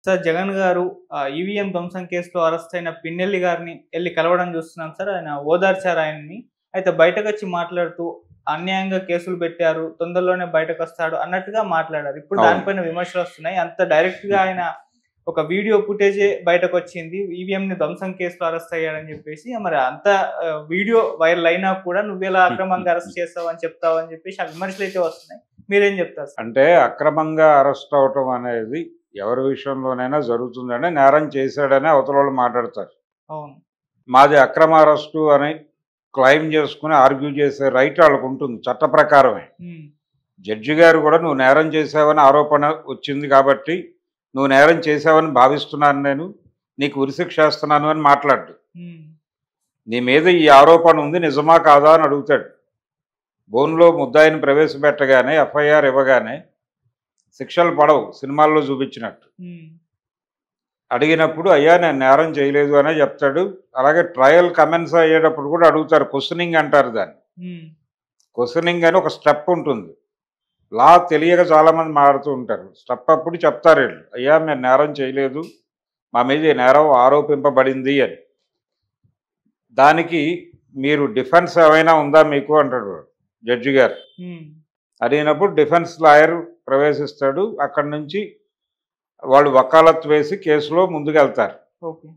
Sir Jagan గారు EVM ధ్వంసం కేసులో అరెస్ట్ అయిన పిన్నెల్లి గారిని ఎళ్లి కలవడం చూస్తున్నాం సార్. ఆయన ఓదార్చారు ఆయన్ని. అయితే బయటకొచ్చి మాట్లాడుతూ అన్యాయంగా కేసులు పెట్టారు. తొందరలోనే బయటకొస్తాడు అన్నట్టుగా మాట్లాడారు. ఇప్పుడు అవును. దానిపైన విమర్శలొస్తున్నాయి. అంత డైరెక్ట్‌గా ఆయన ఒక వీడియో ఫుటేజే బయటకొచ్చింది. ఈవీఎంని ధ్వంసం కేసులో అరెస్ట్ అయ్యాడని చెప్పేసి. మరి అంత వీడియో వైరల్ అయినా కూడా నువ్వెలా అక్రమంగా అరెస్ట్ చేస్తావని చెప్తావని చెప్పేసి ఆ విమర్శలైతే వస్తున్నాయి. మీరేం చెప్తారు సార్? అంటే అక్రమంగా అరెస్ట్ అవ్వటం అనేది ఎవరి విషయంలోనైనా జరుగుతుందని, నేరం చేశాడని అవతలోళ్ళు మాట్లాడతారు. అవును. మాది అక్రమ అరెస్టు అని క్లెయిమ్ చేసుకుని ఆర్గ్యూ చేసే రైట్ వాళ్ళకుంటుంది చట్ట ప్రకారమే. హ్మ్. జడ్జి గారు కూడా నువ్వు నేరం చేశావని ఆరోపణ వచ్చింది కాబట్టి, నువ్వు నేరం చేశావని భావిస్తున్నాను నేను, నీకు ఉరిశిక్ష ఏస్తున్నాను అని మాట్లాడు. హ్మ్. నీ మీద ఈ ఆరోపణ ఉంది నిజమా కాదా అని అడుగుతాడు. బోన్లో ముద్దాయిని ప్రవేశపెట్టగానే ఎఫ్ఐఆర్ ఇవ్వగానే శిక్షలు పడవు సినిమాల్లో చూపించినట్టు. హ్మ్. అడిగినప్పుడు అయ్యా నేను నేరం చేయలేదు అనే చెప్తాడు. అలాగే ట్రయల్ కమెన్స్ అయ్యేటప్పుడు కూడా అడుగుతారు. క్వశ్చనింగ్ అంటారు దాన్ని. హ్మ్. క్వశ్చనింగ్ అని ఒక స్టెప్ ఉంటుంది. లా తెలియక చాలామంది మాడుతూ ఉంటారు. స్టెప్ అప్పుడు చెప్తారు వీళ్ళు, అయ్యా మేము నేరం చేయలేదు, మా మీద ఈ నేరం ఆరోపింపబడింది అని. దానికి మీరు డిఫెన్స్ ఏమైనా ఉందా మీకు అంటాడు జడ్జి గారు. హ్మ్. అడిగినప్పుడు డిఫెన్స్ లాయర్ ప్రవేశిస్తాడు. అక్కడి నుంచి వాళ్ళు వకాలత్ వేసి కేసులో ముందుకెళ్తారు. ఓకే.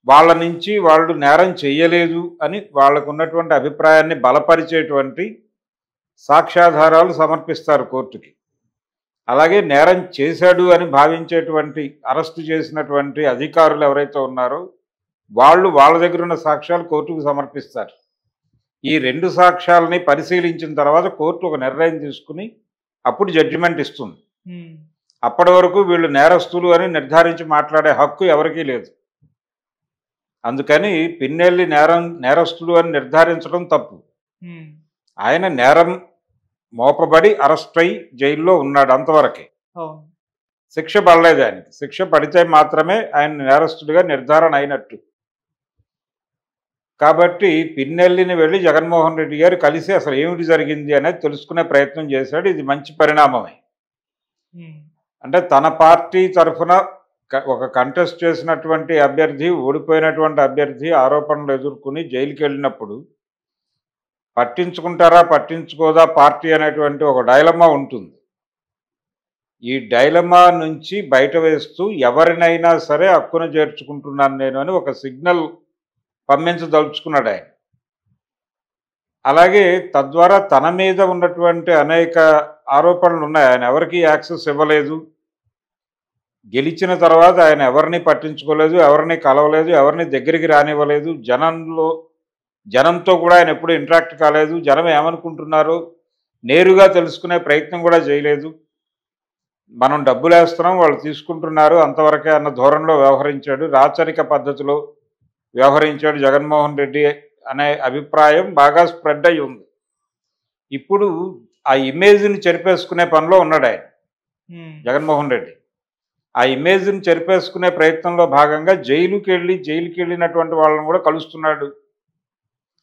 వాళ్ళ నుంచి వాళ్ళు నేరం చెయ్యలేదు అని వాళ్ళకున్నటువంటి అభిప్రాయాన్ని బలపరిచేటువంటి సాక్ష్యాధారాలు సమర్పిస్తారు కోర్టుకి. అలాగే నేరం చేశాడు అని భావించేటువంటి అరెస్టు చేసినటువంటి అధికారులు ఎవరైతే ఉన్నారో వాళ్ళు వాళ్ళ దగ్గర ఉన్న సాక్ష్యాలు కోర్టుకు సమర్పిస్తారు. ఈ 2 సాక్ష్యాలని పరిశీలించిన తర్వాత కోర్టు ఒక నిర్ణయం తీసుకుని అప్పుడు జడ్జిమెంట్ ఇస్తుంది. హ్మ్. అప్పటి వరకు వీళ్ళు నేరస్తులు అని నిర్ధారించి మాట్లాడే హక్కు ఎవరికీ లేదు. అందుకని పిన్నెల్లి నేరస్తులు అని నిర్ధారించడం తప్పు. హ్మ్. ఆయన నేరం మోపబడి అరెస్ట్ అయి జైల్లో ఉన్నాడు అంతవరకే. అవును. శిక్ష పడలేదు ఆయనకి. శిక్ష పడితే మాత్రమే ఆయన నేరస్తుడిగా నిర్ధారణ అయినట్టు. కాబట్టి పిన్నెల్లిని వెళ్ళి జగన్మోహన్ రెడ్డి గారు కలిసి అసలు ఏమిటి జరిగింది అనేది తెలుసుకునే ప్రయత్నం చేశాడు. ఇది మంచి పరిణామమే. హ్మ్. అంటే తన పార్టీ తరఫున ఒక కంటెస్ట్ చేసినటువంటి అభ్యర్థి, ఓడిపోయినటువంటి అభ్యర్థి ఆరోపణలు ఎదుర్కొని జైలుకి వెళ్ళినప్పుడు పట్టించుకుంటారా పట్టించుకోదా పార్టీ అనేటువంటి ఒక డైలమా ఉంటుంది. ఈ డైలమా నుంచి బయట వేస్తూ ఎవరినైనా సరే హక్కున చేర్చుకుంటున్నాను నేను అని ఒక సిగ్నల్ పంపించదలుచుకున్నాడు ఆయన. అలాగే తద్వారా తన మీద ఉన్నటువంటి అనేక ఆరోపణలు ఉన్నాయి. ఆయన ఎవరికి యాక్సెస్ ఇవ్వలేదు, గెలిచిన తర్వాత ఆయన ఎవరిని పట్టించుకోలేదు, ఎవరిని కలవలేదు, ఎవరిని దగ్గరికి రానివ్వలేదు, జనంతో కూడా ఆయన ఎప్పుడు ఇంటరాక్ట్ కాలేదు, జనం ఏమనుకుంటున్నారో నేరుగా తెలుసుకునే ప్రయత్నం కూడా చేయలేదు. మనం డబ్బులు వేస్తున్నాం వాళ్ళు తీసుకుంటున్నారు అంతవరకే అన్న ధోరణిలో వ్యవహరించాడు. రాచరిక పద్ధతిలో వ్యవహరించాడు జగన్మోహన్ రెడ్డి అనే అభిప్రాయం బాగా స్ప్రెడ్ అయి ఉంది. ఇప్పుడు ఆ ఇమేజ్ని చెరిపేసుకునే పనిలో ఉన్నాడు ఆయన హ్మ్. జగన్మోహన్ రెడ్డి. ఆ ఇమేజ్ని చెరిపేసుకునే ప్రయత్నంలో భాగంగా జైలుకి వెళ్ళినటువంటి వాళ్ళని కూడా కలుస్తున్నాడు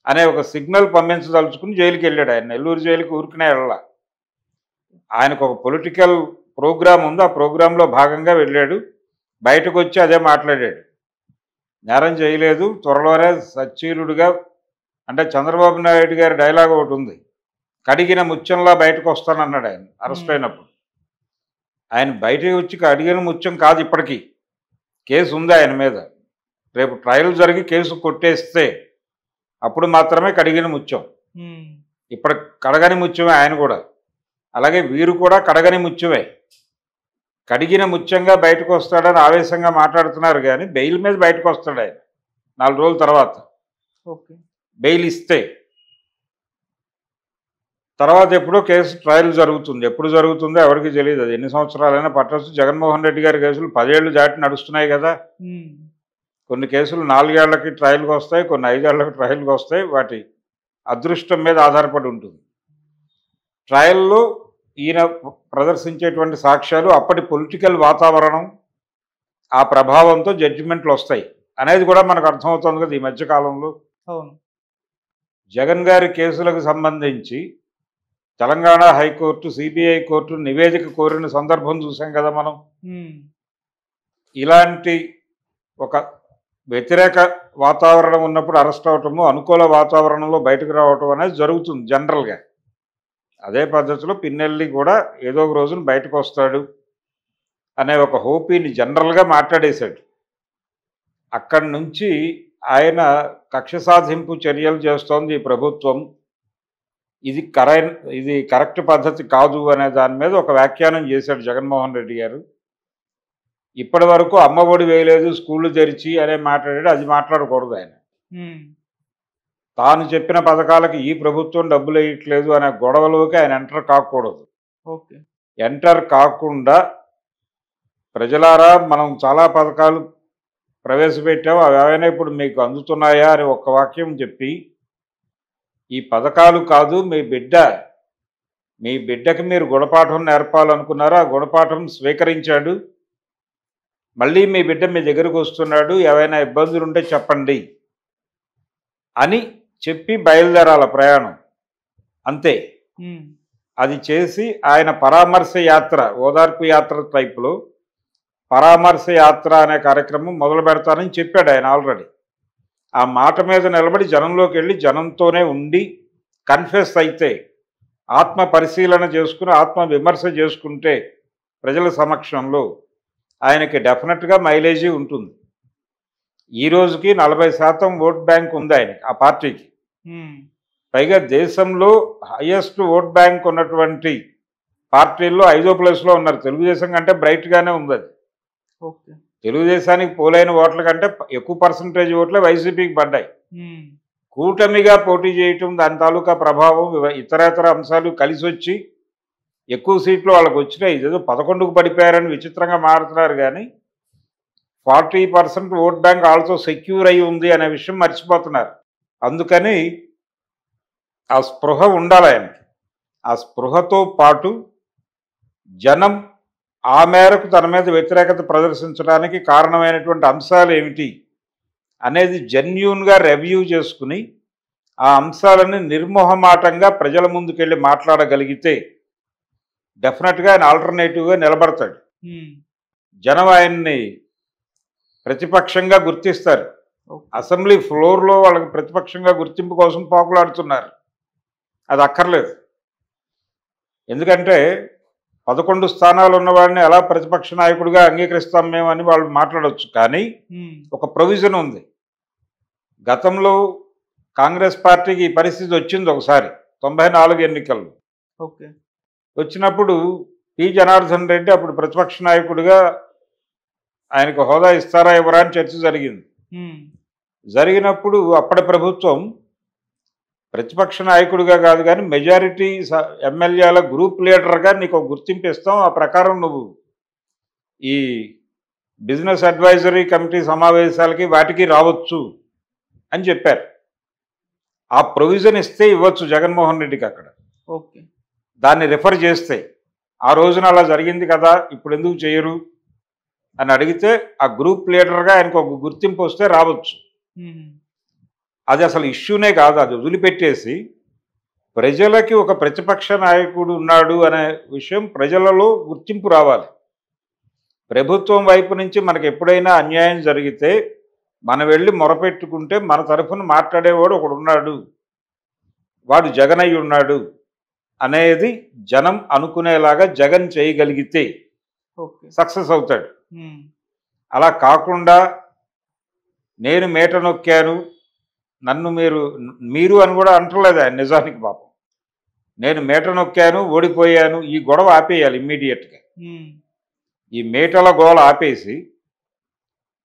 అనే ఒక సిగ్నల్ పంపించదలుచుకుని జైలుకి వెళ్ళాడు ఆయన. నెల్లూరు జైలుకి ఊరికనే వెళ్ళాల. ఆయనకు ఒక పొలిటికల్ ప్రోగ్రాం ఉంది. ఆ ప్రోగ్రాంలో భాగంగా వెళ్ళాడు. బయటకు వచ్చి అదే మాట్లాడాడు. నేరం చేయలేదు, త్వరలోనే సచ్చీలుడుగా, అంటే చంద్రబాబు నాయుడు గారి డైలాగ్ ఒకటి ఉంది, కడిగిన ముత్యంలా బయటకు వస్తానన్నాడు ఆయన అరెస్ట్ హ్మ్. అయినప్పుడు. ఆయన బయటకు వచ్చి కడిగిన ముత్యం కాదు, ఇప్పటికీ కేసు ఉంది ఆయన మీద. రేపు ట్రయల్ జరిగి కేసు కొట్టేస్తే అప్పుడు మాత్రమే కడిగిన ముత్యం. హ్మ్. ఇప్పుడు కడగని ముత్యమే ఆయన కూడా. అలాగే వీరు కూడా కడగని ముత్యమే. కడిగిన ముత్యంగా బయటకు వస్తాడని ఆవేశంగా మాట్లాడుతున్నారు కానీ బెయిల్ మీద బయటకు వస్తాడు ఆయన 4 రోజుల తర్వాత. ఓకే. బెయిల్ ఇస్తే తర్వాత ఎప్పుడో కేసు ట్రయల్ జరుగుతుంది. ఎప్పుడు జరుగుతుందో ఎవరికి తెలియదు. అది ఎన్ని సంవత్సరాలైనా పట్టొచ్చు. జగన్మోహన్ రెడ్డి గారి కేసులు 10 ఏళ్ళు దాటి నడుస్తున్నాయి కదా. హ్మ్. కొన్ని కేసులు 4 ఏళ్లకి ట్రయల్కి వస్తాయి, కొన్ని 5 ఏళ్లకి ట్రయల్కి వస్తాయి. వాటి అదృష్టం మీద ఆధారపడి ఉంటుంది. ట్రయల్లో ఈయన ప్రదర్శించేటువంటి సాక్ష్యాలు, అప్పటి పొలిటికల్ వాతావరణం, ఆ ప్రభావంతో జడ్జిమెంట్లు వస్తాయి అనేది కూడా మనకు అర్థమవుతుంది కదా ఈ మధ్యకాలంలో. అవును. జగన్ గారి కేసులకు సంబంధించి తెలంగాణ హైకోర్టు, సిబిఐ కోర్టు నివేదిక కోరిన సందర్భం చూసాం కదా మనం. హ్మ్. ఇలాంటి ఒక వ్యతిరేక వాతావరణం ఉన్నప్పుడు అరెస్ట్ అవటము, అనుకూల వాతావరణంలో బయటకు రావటం అనేది జరుగుతుంది జనరల్గా. అదే పద్ధతిలో పిన్నెల్లి కూడా ఏదో ఒక రోజున బయటకు వస్తాడు అనే ఒక హోపీని జనరల్గా మాట్లాడేశాడు. అక్కడి నుంచి ఆయన కక్ష సాధింపు చర్యలు చేస్తోంది ఈ ప్రభుత్వం, ఇది కరెక్ట్ పద్ధతి కాదు అనే దాని మీద ఒక వ్యాఖ్యానం చేశాడు జగన్మోహన్ రెడ్డి గారు. ఇప్పటి వరకు అమ్మ ఒడి వేయలేదు, స్కూళ్ళు తెరిచి అనే మాట్లాడాడు. అది మాట్లాడకూడదు ఆయన. తాను చెప్పిన పథకాలకి ఈ ప్రభుత్వం డబ్బులు వేయట్లేదు అనే గొడవలోకి ఆయన ఎంటర్ కాకూడదు. ఎంటర్ కాకుండా ప్రజలారా మనం చాలా పథకాలు ప్రవేశపెట్టాము, అవి ఏమైనా ఇప్పుడు మీకు అందుతున్నాయా అని ఒక్క వాక్యం చెప్పి, ఈ పథకాలు కాదు మీ బిడ్డకి మీరు గుణపాఠం నేర్పాలనుకున్నారో ఆ గుణపాఠం స్వీకరించాడు, మళ్ళీ మీ బిడ్డ మీ దగ్గరకు వస్తున్నాడు, ఏవైనా ఇబ్బందులు ఉంటే చెప్పండి అని చెప్పి బయలుదేరాల ప్రయాణం అంతే. అది చేసి ఆయన పరామర్శ యాత్ర, ఓదార్పు యాత్ర టైపులో పరామర్శ యాత్ర అనే కార్యక్రమం మొదలు పెడతానని చెప్పాడు ఆయన ఆల్రెడీ. ఆ మాట మీద నిలబడి జనంలోకి వెళ్ళి జనంతోనే ఉండి కన్ఫెస్ అయితే, ఆత్మ పరిశీలన చేసుకుని ఆత్మ విమర్శ చేసుకుంటే ప్రజల సమక్షంలో ఆయనకి డెఫినెట్గా మైలేజీ ఉంటుంది. ఈ రోజుకి 40% ఓట్ బ్యాంక్ ఉంది ఆయనకి, ఆ పార్టీకి. పైగా దేశంలో హైయెస్ట్ ఓట్ బ్యాంక్ ఉన్నటువంటి పార్టీల్లో 5వ ప్లేస్లో ఉన్నారు. తెలుగుదేశం కంటే బ్రైట్గానే ఉంది అది. తెలుగుదేశానికి పోలైన ఓట్ల కంటే ఎక్కువ పర్సంటేజ్ ఓట్లే వైసీపీకి పడ్డాయి. కూటమిగా పోటీ చేయటం, దాని తాలూకా ప్రభావం, ఇతరేతర అంశాలు కలిసి వచ్చి ఎక్కువ సీట్లు వాళ్ళకు వచ్చినాయి. ఇదేదో 11కు పడిపోయారని విచిత్రంగా మారుతున్నారు, కానీ 40% ఓట్ బ్యాంక్ ఆల్సో సెక్యూర్ అయి ఉంది అనే విషయం మర్చిపోతున్నారు. అందుకని ఆ స్పృహ ఉండాలి ఆయనకి. ఆ స్పృహతో పాటు జనం ఆ మేరకు తన మీద వ్యతిరేకత ప్రదర్శించడానికి కారణమైనటువంటి అంశాలు ఏమిటి అనేది జెన్యూన్గా రివ్యూ చేసుకుని ఆ అంశాలని నిర్మోహమాటంగా ప్రజల ముందుకెళ్ళి మాట్లాడగలిగితే డెఫినెట్గా ఆయన ఆల్టర్నేటివ్గా నిలబడతాడు. జనం ఆయన్ని ప్రతిపక్షంగా గుర్తిస్తారు. అసెంబ్లీ ఫ్లోర్లో వాళ్ళకి ప్రతిపక్షంగా గుర్తింపు కోసం పోకులాడుతున్నారు. అది అక్కర్లేదు. ఎందుకంటే 11 స్థానాలు ఉన్నవాడిని ఎలా ప్రతిపక్ష నాయకుడిగా అంగీకరిస్తాం మేము అని వాళ్ళు మాట్లాడవచ్చు. కానీ ఒక ప్రొవిజన్ ఉంది. గతంలో కాంగ్రెస్ పార్టీకి ఈ పరిస్థితి వచ్చింది ఒకసారి 94 ఎన్నికల్లో. వచ్చినప్పుడు పి జనార్దన్ రెడ్డి అప్పుడు ప్రతిపక్ష నాయకుడిగా ఆయనకు హోదా ఇస్తారా ఇవ్వరా అని చర్చ జరిగింది. జరిగినప్పుడు అప్పటి ప్రభుత్వం ప్రతిపక్ష నాయకుడిగా కాదు కానీ మెజారిటీ ఎమ్మెల్యేల గ్రూప్ లీడర్గా నీకు ఒక గుర్తింపు ఇస్తాం, ఆ ప్రకారం నువ్వు ఈ బిజినెస్ అడ్వైజరీ కమిటీ సమావేశాలకి వాటికి రావచ్చు అని చెప్పారు. ఆ ప్రొవిజన్ ఇస్తే ఇవ్వచ్చు జగన్మోహన్ రెడ్డికి అక్కడ. దాన్ని రిఫర్ చేస్తే ఆ రోజున అలా జరిగింది కదా ఇప్పుడు ఎందుకు చేయరు అని అడిగితే ఆ గ్రూప్ లీడర్గా ఆయనకు ఒక గుర్తింపు వస్తే రావచ్చు. అది అసలు ఇష్యూనే కాదు. అది వదిలిపెట్టేసి ప్రజలకి ఒక ప్రతిపక్ష నాయకుడు ఉన్నాడు అనే విషయం ప్రజలలో గుర్తింపు రావాలి. ప్రభుత్వం వైపు నుంచి మనకు ఎప్పుడైనా అన్యాయం జరిగితే మనం వెళ్ళి మొరపెట్టుకుంటే మన తరఫున మాట్లాడేవాడు ఒకడు ఉన్నాడు, వాడు జగన్ అయి ఉన్నాడు అనేది జనం అనుకునేలాగా జగన్ చేయగలిగితే సక్సెస్ అవుతాడు. అలా కాకుండా నేను మేట నొక్కాను, నన్ను మీరు అని కూడా అంటలేదు ఆయన. నిజానికి పాపం నేను మేట నొక్కాను, ఓడిపోయాను, ఈ గొడవ ఆపేయాలి ఇమ్మీడియట్గా. ఈ మేటల గోల ఆపేసి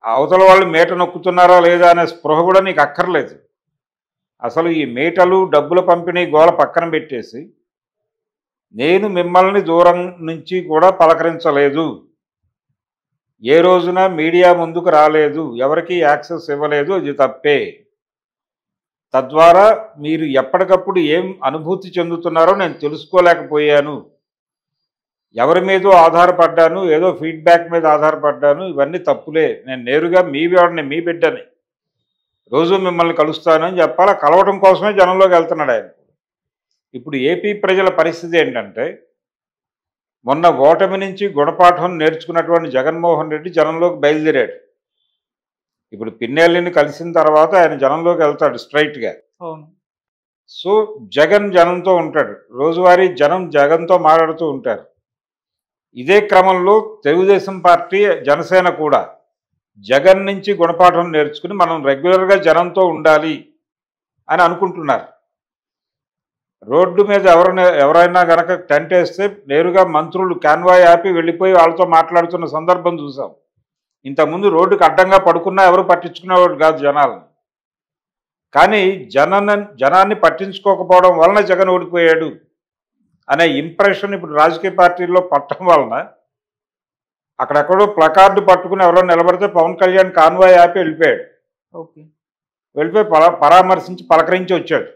అవతల వాళ్ళు మేట నొక్కుతున్నారా లేదా అనే స్పృహ కూడా నీకు అక్కర్లేదు. అసలు ఈ మేటలు డబ్బుల పంపిణీ గోల పక్కన పెట్టేసి నేను మిమ్మల్ని దూరం నుంచి కూడా పలకరించలేదు, ఏ రోజున మీడియా ముందుకు రాలేదు, ఎవరికి యాక్సెస్ ఇవ్వలేదు, ఇది తప్పే. తద్వారా మీరు ఎప్పటికప్పుడు ఏం అనుభూతి చెందుతున్నారో నేను తెలుసుకోలేకపోయాను, ఎవరి మీదో ఆధారపడ్డాను, ఏదో ఫీడ్బ్యాక్ మీద ఆధారపడ్డాను, ఇవన్నీ తప్పులే. నేను నేరుగా మీ వాడిని, మీ బిడ్డని, రోజు మిమ్మల్ని కలుస్తానని చెప్పాలా. కలవడం కోసమే జనంలోకి వెళ్తున్నాడు ఆయన. ఇప్పుడు ఏపీ ప్రజల పరిస్థితి ఏంటంటే మొన్న ఓటమి నుంచి గుణపాఠం నేర్చుకున్నటువంటి జగన్మోహన్ రెడ్డి జనంలోకి బయలుదేరాడు. ఇప్పుడు పిన్నెల్లిని కలిసిన తర్వాత ఆయన జనంలోకి వెళ్తాడు స్ట్రైట్గా. సో జగన్ జనంతో ఉంటాడు, రోజువారీ జనం జగన్తో మాట్లాడుతూ ఉంటారు. ఇదే క్రమంలో తెలుగుదేశం పార్టీ, జనసేన కూడా జగన్ నుంచి గుణపాఠం నేర్చుకుని మనం రెగ్యులర్గా జనంతో ఉండాలి అని అనుకుంటున్నారు. రోడ్డు మీద ఎవరైనా కనుక టెంట్ వేస్తే నేరుగా మంత్రులు కాన్వాయ్ ఆపి వెళ్ళిపోయి వాళ్ళతో మాట్లాడుతున్న సందర్భం చూసాం. ఇంతకుముందు రోడ్డుకి అడ్డంగా పడుకున్నా ఎవరు పట్టించుకునేవాడు కాదు జనాలను. కానీ జనాన్ని పట్టించుకోకపోవడం వలన జగన్ ఓడిపోయాడు అనే ఇంప్రెషన్ ఇప్పుడు రాజకీయ పార్టీల్లో పట్టడం వలన అక్కడెక్కడో ప్లకార్డు పట్టుకుని ఎవరో నిలబడితే పవన్ కళ్యాణ్ కాన్వాయ్ ఆపి వెళ్ళిపోయాడు. వెళ్ళిపోయి పరామర్శించి పలకరించి వచ్చాడు.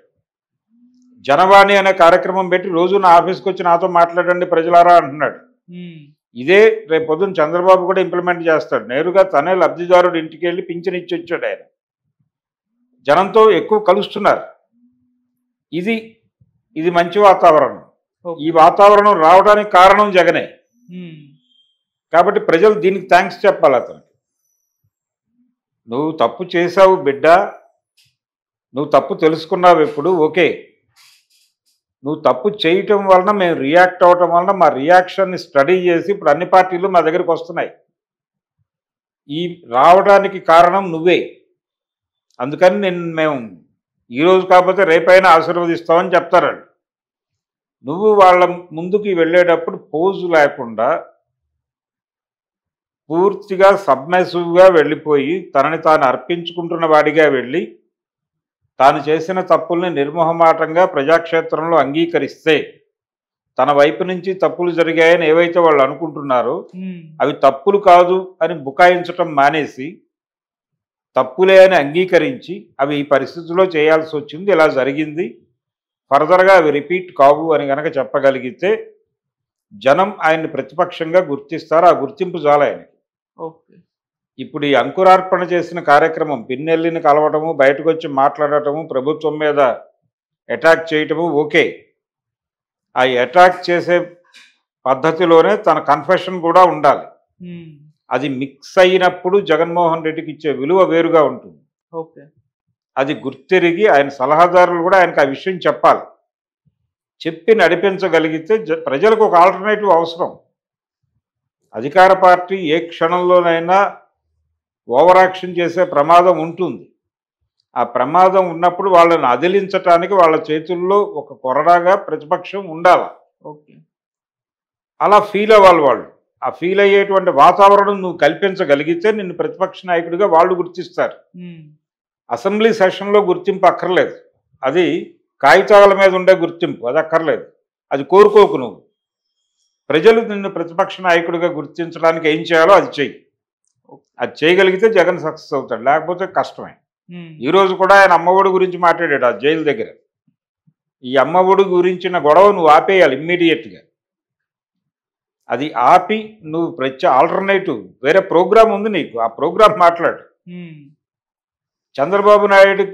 జనవాణి అనే కార్యక్రమం పెట్టి రోజు నా ఆఫీస్కి వచ్చి నాతో మాట్లాడండి ప్రజలారా అంటున్నాడు. ఇదే రేపు పొద్దున్న చంద్రబాబు కూడా ఇంప్లిమెంట్ చేస్తాడు. నేరుగా తనే లబ్ధిదారుడు ఇంటికి వెళ్ళి పింఛన్ ఇచ్చి వచ్చాడు. ఆయన జనంతో ఎక్కువ కలుస్తున్నారు. ఇది మంచి వాతావరణం. ఈ వాతావరణం రావడానికి కారణం జగనే. కాబట్టి ప్రజలు దీనికి థ్యాంక్స్ చెప్పాలి అతనికి. నువ్వు తప్పు చేసావు బిడ్డ, నువ్వు తప్పు తెలుసుకున్నావు ఎప్పుడు, ఓకే. నువ్వు తప్పు చేయటం వలన మేము రియాక్ట్ అవ్వటం వలన మా రియాక్షన్ని స్టడీ చేసి ఇప్పుడు అన్ని పార్టీలు మా దగ్గరికి వస్తున్నాయి. ఈ రావడానికి కారణం నువ్వే. అందుకని మేము ఈరోజు కాకపోతే రేపైనా ఆశీర్వదిస్తామని చెప్తారండి. నువ్వు వాళ్ళ ముందుకి వెళ్ళేటప్పుడు పోజు లేకుండా పూర్తిగా సబ్మెసివ్గా వెళ్ళిపోయి తనని తాను అర్పించుకుంటున్న వాడిగా వెళ్ళి తాను చేసిన తప్పుల్ని నిర్మోహమాటంగా ప్రజాక్షేత్రంలో అంగీకరిస్తే తన వైపు నుంచి తప్పులు జరిగాయని ఏవైతే వాళ్ళు అనుకుంటున్నారో అవి తప్పులు కాదు అని బుకాయించటం మానేసి తప్పులే అని అంగీకరించి అవి ఈ పరిస్థితుల్లో చేయాల్సి వచ్చింది, ఇలా జరిగింది, ఫర్దర్గా అవి రిపీట్ కావు అని కనుక చెప్పగలిగితే జనం ఆయన్ని ప్రతిపక్షంగా గుర్తిస్తారు. ఆ గుర్తింపు చాలా ఆయనకి. ఇప్పుడు ఈ అంకురార్పణ చేసిన కార్యక్రమం, పిన్నెల్లిని కలవటము, బయటకు వచ్చి మాట్లాడటము, ప్రభుత్వం మీద అటాక్ చేయటము, ఓకే. ఆ అటాక్ చేసే పద్ధతిలోనే తన కన్ఫెషన్ కూడా ఉండాలి. అది మిక్స్ అయినప్పుడు జగన్మోహన్ రెడ్డికి ఇచ్చే విలువ వేరుగా ఉంటుంది. అది గుర్తిరిగి ఆయన సలహాదారులు కూడా ఆయనకు ఆ విషయం చెప్పాలి. చెప్పి నడిపించగలిగితే ప్రజలకు ఒక ఆల్టర్నేటివ్ అవసరం. అధికార పార్టీ ఏ క్షణంలోనైనా ఓవర్ యాక్షన్ చేసే ప్రమాదం ఉంటుంది. ఆ ప్రమాదం ఉన్నప్పుడు వాళ్ళని అదిలించటానికి వాళ్ళ చేతుల్లో ఒక కొరడాగా ప్రతిపక్షం ఉండాలి. అలా ఫీల్ అవ్వాలి వాళ్ళు. ఆ ఫీల్ అయ్యేటువంటి వాతావరణం నువ్వు కల్పించగలిగితే నిన్ను ప్రతిపక్ష నాయకుడిగా వాళ్ళు గుర్తిస్తారు. అసెంబ్లీ సెషన్లో గుర్తింపు అక్కర్లేదు, అది కాగితాల మీద ఉండే గుర్తింపు, అది అక్కర్లేదు, అది కోరుకోకు. నువ్వు ప్రజలు నిన్ను ప్రతిపక్ష నాయకుడిగా గుర్తించడానికి ఏం చేయాలో అది చెయ్యి. అది చేయగలిగితే జగన్ సక్సెస్ అవుతాడు, లేకపోతే కష్టమే. ఈరోజు కూడా ఆయన అమ్మఒడి గురించి మాట్లాడాడు ఆ జైలు దగ్గర. ఈ అమ్మఒడి గురించిన గొడవ నువ్వు ఆపేయాలి ఇమ్మీడియట్గా. అది ఆపి నువ్వు ఆల్టర్నేటివ్ వేరే ప్రోగ్రామ్ ఉంది నీకు, ఆ ప్రోగ్రామ్ మాట్లాడు. చంద్రబాబు నాయుడు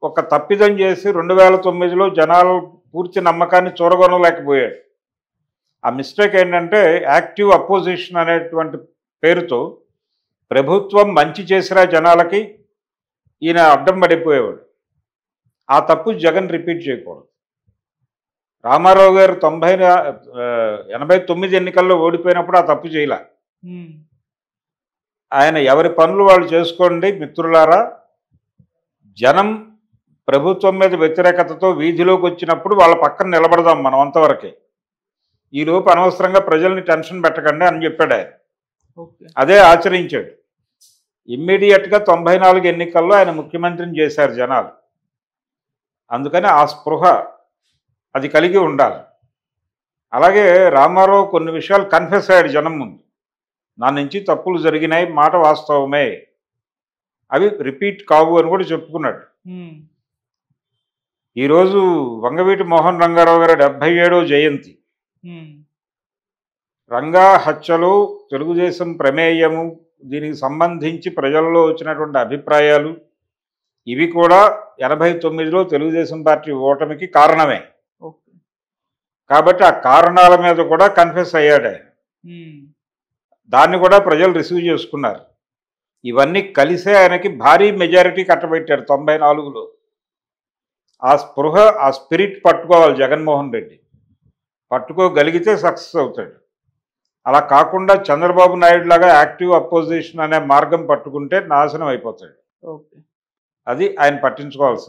ఒక తప్పిదం చేసి 2009లో జనాల పూర్తి నమ్మకాన్ని చూరగొనలేకపోయాడు. ఆ మిస్టేక్ ఏంటంటే యాక్టివ్ అపోజిషన్ అనేటువంటి పేరుతో ప్రభుత్వం మంచి చేసినా జనాలకి ఈయన అడ్డం పడిపోయేవాడు. ఆ తప్పు జగన్ రిపీట్ చేయకూడదు. రామారావు గారు 89 ఎన్నికల్లో ఓడిపోయినప్పుడు ఆ తప్పు చేయలే. ఆయన ఎవరి పనులు వాళ్ళు చేసుకోండి మిత్రులారా, జనం ప్రభుత్వం మీద వ్యతిరేకతతో వీధిలోకి వచ్చినప్పుడు వాళ్ళ పక్కన నిలబడదాం మనం అంతవరకే, ఈలోపు అనవసరంగా ప్రజల్ని టెన్షన్ పెట్టకండి అని చెప్పాడు ఆయన. అదే ఆచరించాడు. ఇమ్మీడియట్గా 94 ఎన్నికల్లో ఆయన ముఖ్యమంత్రిని చేశారు జనాలు. అందుకని ఆ స్పృహ అది కలిగి ఉండాలి. అలాగే రామారావు కొన్ని విషయాలు కన్ఫెస్ అయ్యాడు జనం ముందు. నా నుంచి తప్పులు జరిగినాయి, మాట వాస్తవమే, అవి రిపీట్ కావు అని కూడా చెప్పుకున్నాడు. ఈరోజు వంగవీటి మోహన్ రంగారావు గారి 77వ జయంతి. రంగా హత్యలో తెలుగుదేశం ప్రమేయము, దీనికి సంబంధించి ప్రజల్లో వచ్చినటువంటి అభిప్రాయాలు ఇవి కూడా 89లో తెలుగుదేశం పార్టీ ఓటమికి కారణమే. కాబట్టి ఆ కారణాల మీద కూడా కన్ఫెస్ అయ్యాడు ఆయన. దాన్ని కూడా ప్రజలు రిసీవ్ చేసుకున్నారు. ఇవన్నీ కలిసే ఆయనకి భారీ మెజారిటీ కట్టబెట్టారు 94లో. ఆ స్పృహ, ఆ స్పిరిట్ పట్టుకోవాలి జగన్మోహన్ రెడ్డి. పట్టుకోగలిగితే సక్సెస్ అవుతాడు. అలా కాకుండా చంద్రబాబు నాయుడు లాగా యాక్టివ్ అపోజిషన్ అనే మార్గం పట్టుకుంటే నాశనం అయిపోతాడు. ఓకే. అది ఆయన పట్టించుకోవాల్సింది.